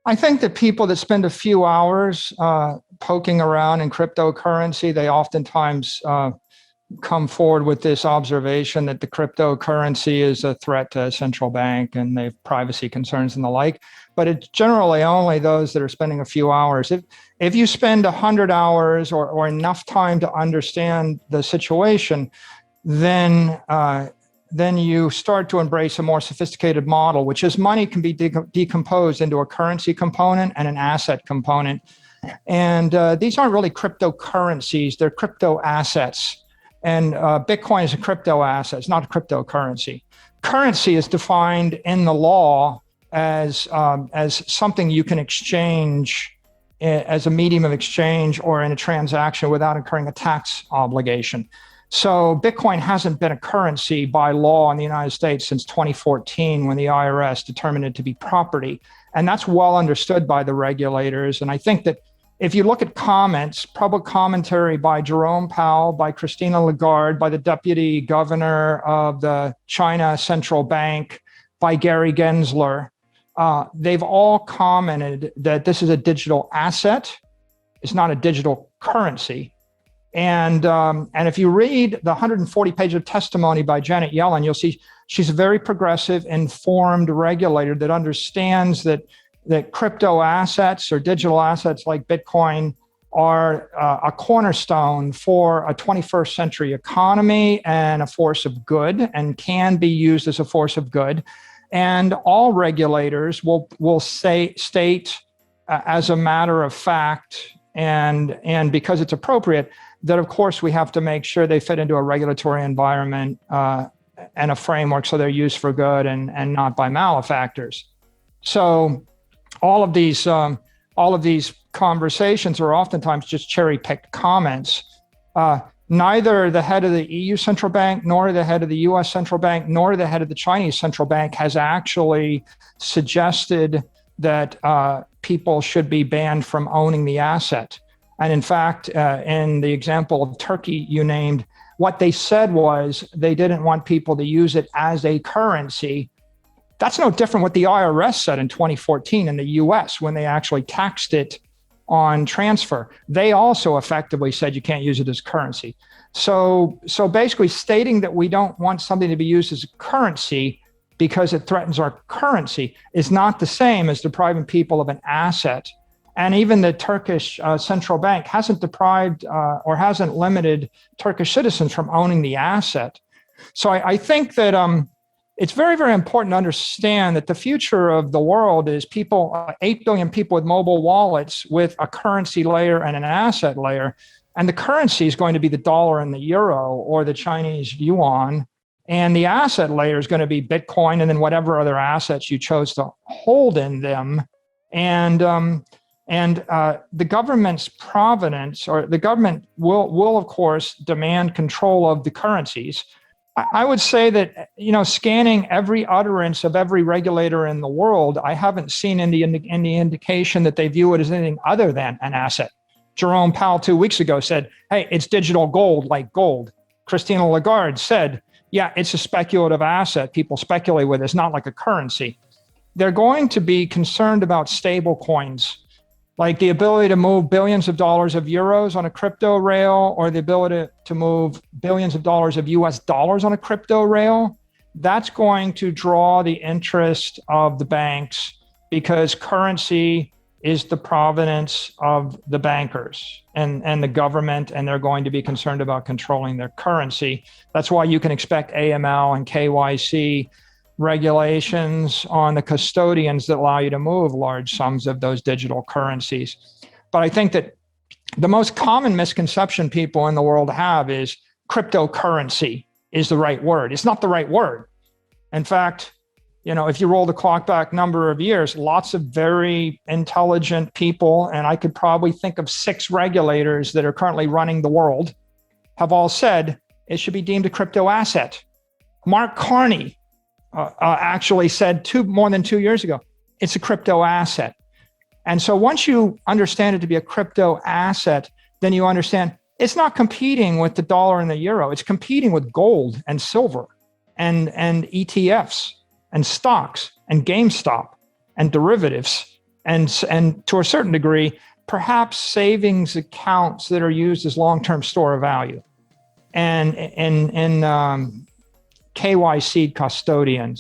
I think that people that spend a few hours poking around in cryptocurrency, they oftentimes come forward with this observation that the cryptocurrency is a threat to a central bank and they have privacy concerns and the like. But it's generally only those that are spending a few hours. If you spend 100 hours or enough time to understand the situation, then you start to embrace a more sophisticated model, which is money can be decomposed into a currency component and an asset component. And these aren't really cryptocurrencies, they're crypto assets. And Bitcoin is a crypto asset, it's not a cryptocurrency. Currency is defined in the law as something you can exchange as a medium of exchange or in a transaction without incurring a tax obligation. So Bitcoin hasn't been a currency by law in the United States since 2014 when the IRS determined it to be property. And that's well understood by the regulators. And I think that if you look at comments, public commentary by Jerome Powell, by Christine Lagarde, by the deputy governor of the China Central Bank, by Gary Gensler, they've all commented that this is a digital asset. It's not a digital currency. And if you read the 140 pages of testimony by Janet Yellen, you'll see she's a very progressive, informed regulator that understands that crypto assets or digital assets like Bitcoin are a cornerstone for a 21st century economy and a force of good and can be used as a force of good. And all regulators will state as a matter of fact and because it's appropriate that, of course, we have to make sure they fit into a regulatory environment and a framework so they're used for good and not by malefactors. So all of these conversations are oftentimes just cherry-picked comments. Neither the head of the EU central bank, nor the head of the US central bank, nor the head of the Chinese central bank has actually suggested that people should be banned from owning the asset. And in fact, in the example of Turkey you named, what they said was they didn't want people to use it as a currency. That's no different what the IRS said in 2014 in the US when they actually taxed it on transfer. They also effectively said you can't use it as currency. So basically stating that we don't want something to be used as a currency because it threatens our currency is not the same as depriving people of an asset. And even the Turkish central bank hasn't deprived or hasn't limited Turkish citizens from owning the asset. So I think that it's very, very important to understand that the future of the world is 8 billion people with mobile wallets with a currency layer and an asset layer. And the currency is going to be the dollar and the euro or the Chinese yuan. And the asset layer is going to be Bitcoin and then whatever other assets you chose to hold in them. And the government's provenance, or the government will of course demand control of the currencies. I would say that, scanning every utterance of every regulator in the world, I haven't seen any indication that they view it as anything other than an asset. Jerome Powell 2 weeks ago said, hey, it's digital gold like gold. Christine Lagarde said, yeah, it's a speculative asset. People speculate with it. It's not like a currency. They're going to be concerned about stable coins, like the ability to move billions of dollars of euros on a crypto rail or the ability to move billions of dollars of US dollars on a crypto rail. That's going to draw the interest of the banks because currency is the provenance of the bankers and the government, and they're going to be concerned about controlling their currency. That's why you can expect AML and KYC regulations on the custodians that allow you to move large sums of those digital currencies. But I think that the most common misconception people in the world have is cryptocurrency is the right word. It's not the right word. In fact, if you roll the clock back number of years, lots of very intelligent people, and I could probably think of 6 regulators that are currently running the world, have all said it should be deemed a crypto asset. Mark Carney actually said more than 2 years ago, it's a crypto asset. And so once you understand it to be a crypto asset, then you understand it's not competing with the dollar and the euro. It's competing with gold and silver and ETFs and stocks and GameStop and derivatives and to a certain degree, perhaps savings accounts that are used as long-term store of value, and KYC custodians.